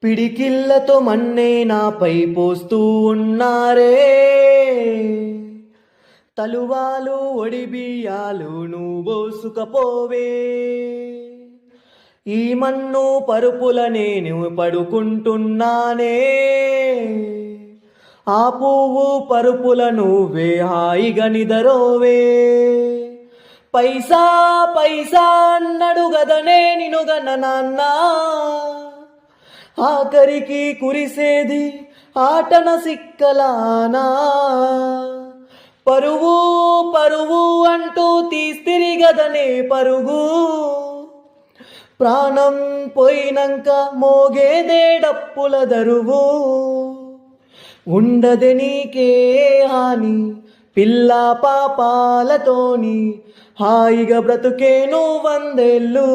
పిడికిళ్ళతో మన్నే నాపై పోస్తూ ఉన్నారే, తలువాలు ఒడిబియ్యాలు నువ్వోసుకపోవే. ఈ మన్ను పరుపుల నేను పడుకుంటున్నానే, ఆ పువ్వు పరుపుల నువ్వే హాయిగా నిదరోవే. పైసా పైసా అన్నడు గదనే నినుగన నాన్న, ఆఖరికి కురిసేది ఆటన సిక్కలానా. పరువు పరువు అంటూ తీస్తిరి గదనే పరుగు, ప్రాణం పోయినంక మోగేదే డప్పుల దరువు. ఉండదే నీకే హాని పిల్ల పాపాలతోని, హాయిగా బ్రతుకే నువ్వు 100 ఏళ్ళు.